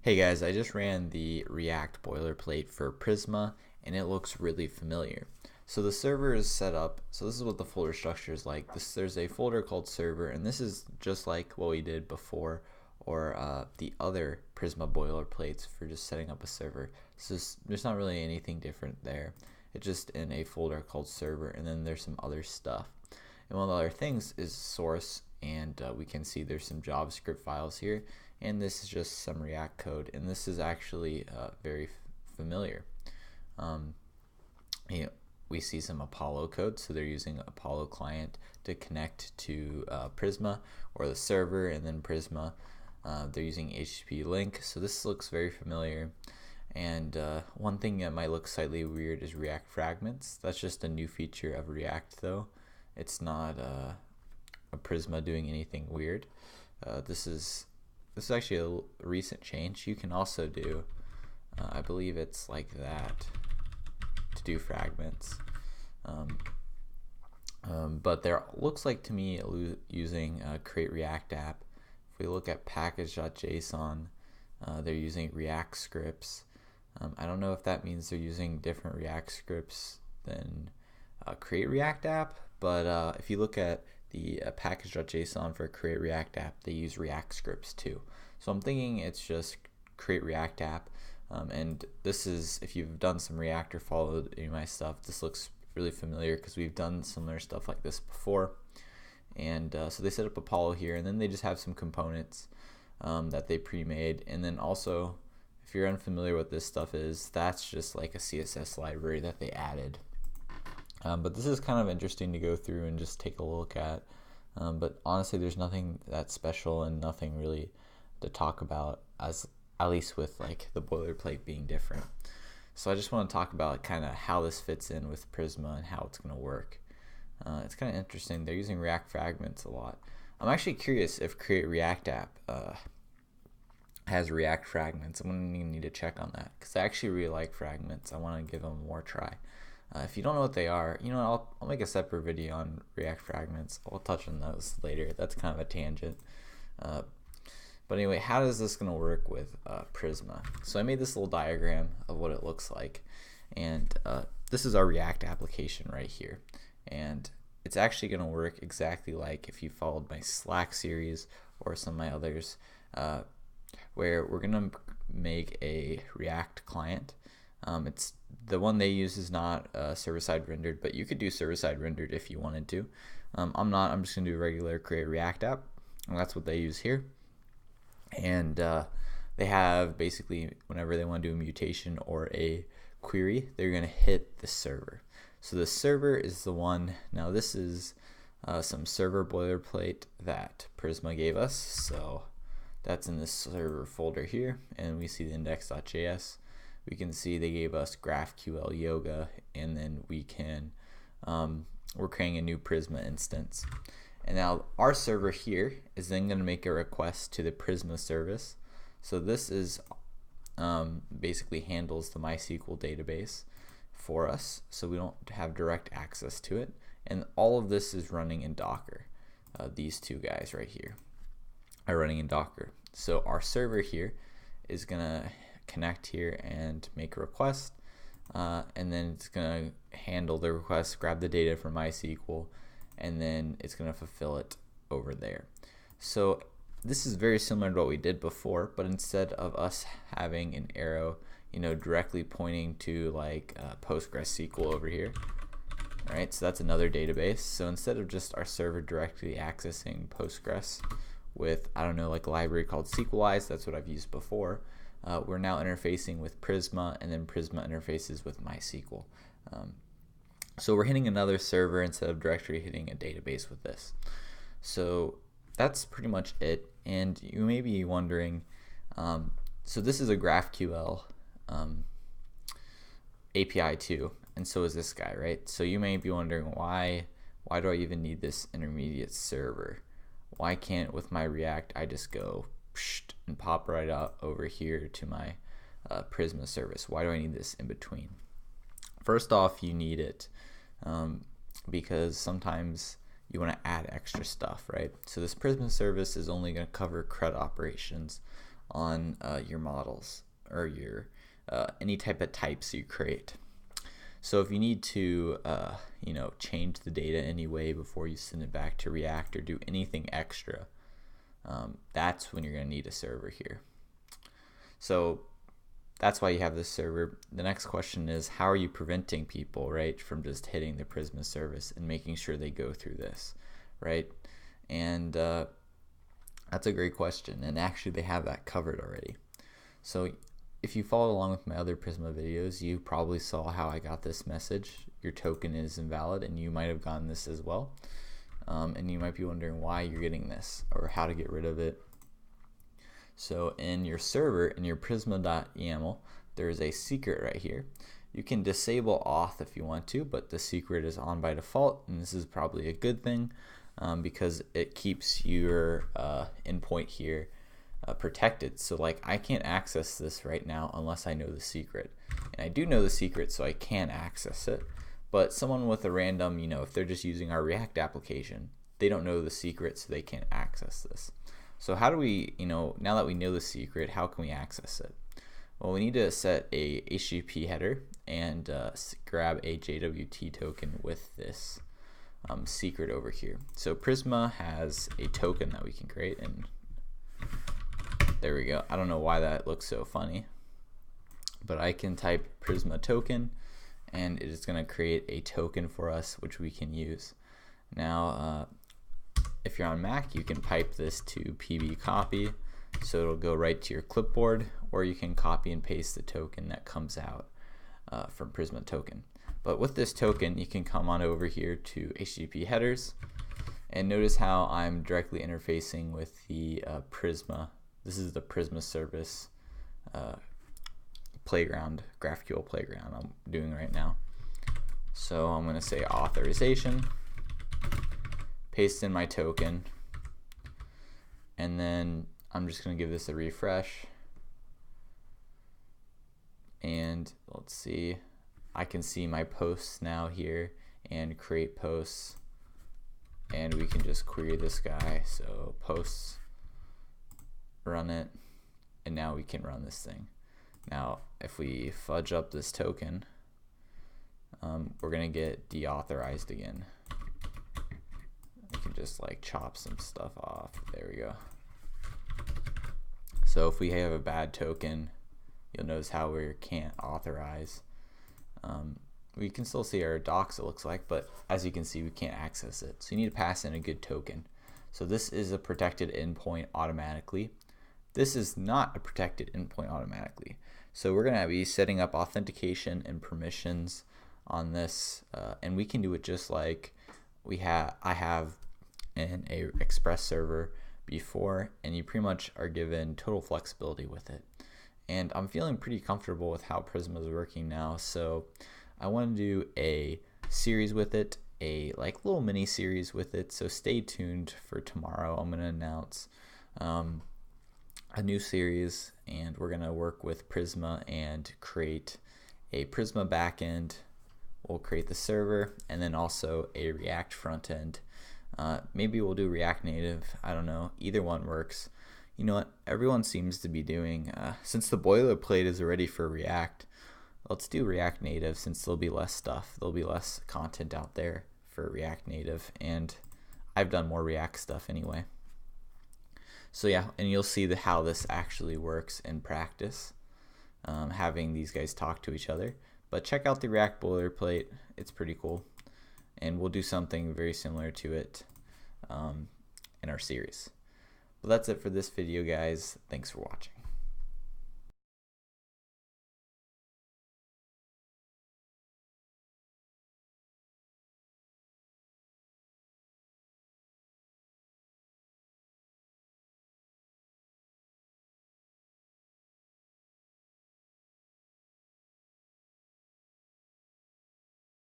Hey guys, I just ran the React boilerplate for Prisma and it looks really familiar. So the server is set up, so this is what the folder structure is like. There's a folder called server, and this is just like what we did before or the other Prisma boilerplates for just setting up a server. So there's not really anything different there. It's just in a folder called server, and then there's some other stuff. And one of the other things is source, and we can see there's some JavaScript files here, and this is just some React code, and this is actually very familiar. Um, you know, we see some Apollo code, so they're using Apollo client to connect to Prisma or the server, and then Prisma. They're using HTTP link, so this looks very familiar. And one thing that might look slightly weird is React fragments. That's just a new feature of React, though. It's not a Prisma doing anything weird. This is actually a recent change. You can also do, I believe it's like that, to do fragments. But there looks like to me using create React app. If we look at package.json, they're using React scripts. I don't know if that means they're using different React scripts than create React app, but if you look at the package.json for create React app, they use React scripts too. So I'm thinking it's just create React app. And this is, if you've done some React or followed any of my stuff, this looks really familiar because we've done similar stuff like this before. And so they set up Apollo here, and then they just have some components that they pre-made. And then also, if you're unfamiliar with this stuff is, that's just like a CSS library that they added. But this is kind of interesting to go through and just take a look at. But honestly, there's nothing that special and nothing really to talk about, as at least with like the boilerplate being different. So I just want to talk about kind of how this fits in with Prisma and how it's going to work. It's kind of interesting. They're using React fragments a lot. I'm actually curious if create React app has React fragments. I'm going to need to check on that because I actually really like fragments. I want to give them more try. If you don't know what they are, I'll make a separate video on React fragments. I'll touch on those later. That's kind of a tangent. But anyway, how is this going to work with Prisma? So I made this little diagram of what it looks like. And this is our React application right here. And it's actually going to work exactly like if you followed my Slack series or some of my others, where we're going to make a React client. It's the one they use is not server-side rendered, but you could do server-side rendered if you wanted to. I'm not. I'm just going to do a regular create React app, and that's what they use here. And they have basically, whenever they want to do a mutation or a query, they're going to hit the server. So the server is the one. Now this is some server boilerplate that Prisma gave us. So that's in this server folder here, and we see the index.js. We can see they gave us GraphQL Yoga, and then we can, we're creating a new Prisma instance. And now our server here is then going to make a request to the Prisma service. So this is basically handles the MySQL database for us, so we don't have direct access to it. And all of this is running in Docker. These two guys right here are running in Docker. So our server here is going to connect here and make a request, and then it's going to handle the request, grab the data from MySQL, and then it's going to fulfill it over there. So this is very similar to what we did before, but instead of us having an arrow, directly pointing to like PostgreSQL over here, right? So that's another database. So instead of just our server directly accessing Postgres with, I don't know, like a library called SQLize, that's what I've used before, we're now interfacing with Prisma, and then Prisma interfaces with MySQL. So we're hitting another server instead of directly hitting a database with this. So that's pretty much it. And you may be wondering, so this is a GraphQL API too, and so is this guy, right? So you may be wondering, why do I even need this intermediate server? Why can't, with my React, I just go and pop right out over here to my Prisma service? Why do I need this in between? First off, you need it because sometimes you want to add extra stuff, right? So this Prisma service is only going to cover CRUD operations on your models or your any type of types you create. So if you need to change the data anyway before you send it back to React or do anything extra, that's when you're going to need a server here. So that's why you have this server. The next question is, how are you preventing people, right, from just hitting the Prisma service and making sure they go through this, right? And that's a great question, and actually they have that covered already. So if you followed along with my other Prisma videos, you probably saw how I got this message. Your token is invalid, and you might have gotten this as well. And you might be wondering why you're getting this or how to get rid of it. So in your server, in your prisma.yaml, there's a secret right here. You can disable auth if you want to, but the secret is on by default, and this is probably a good thing because it keeps your endpoint here protected. So like I can't access this right now unless I know the secret. And I do know the secret, so I can access it. But someone with a random, if they're just using our React application, they don't know the secret, so they can't access this. So how do we, now that we know the secret, how can we access it? Well, we need to set a HTTP header and grab a JWT token with this secret over here. So Prisma has a token that we can create, and there we go. I don't know why that looks so funny, but I can type Prisma token, and it is going to create a token for us, which we can use. Now, if you're on Mac, you can pipe this to pb copy, so it'll go right to your clipboard, or you can copy and paste the token that comes out from Prisma token. But with this token, you can come on over here to HTTP headers, and notice how I'm directly interfacing with the Prisma. This is the Prisma service playground, GraphQL playground I'm doing right now. So I'm going to say authorization, paste in my token, and then I'm just going to give this a refresh. And let's see, I can see my posts now here and create posts, and we can just query this guy. So posts, run it, and now we can run this thing. Now if we fudge up this token, we're going to get deauthorized again. We can just like chop some stuff off. There we go. So if we have a bad token, you'll notice how we can't authorize. We can still see our docs, it looks like, but as you can see, we can't access it. So you need to pass in a good token. So this is a protected endpoint automatically. This is not a protected endpoint automatically. So we're going to be setting up authentication and permissions on this, and we can do it just like I have in a Express server before, and you pretty much are given total flexibility with it. And I'm feeling pretty comfortable with how Prisma is working now, so I want to do a series with it, a like little mini series with it. So stay tuned for tomorrow. I'm going to announce a new series, and we're going to work with Prisma and create a Prisma backend. We'll create the server, and then also a React front end. Maybe we'll do React Native. I don't know. Either one works. You know what? Everyone seems to be doing, since the boilerplate is already for React, let's do React Native, since there'll be less stuff. There'll be less content out there for React Native, and I've done more React stuff anyway. So yeah, and you'll see how this actually works in practice, having these guys talk to each other. But check out the React boilerplate. It's pretty cool. And we'll do something very similar to it in our series. But that's it for this video, guys. Thanks for watching.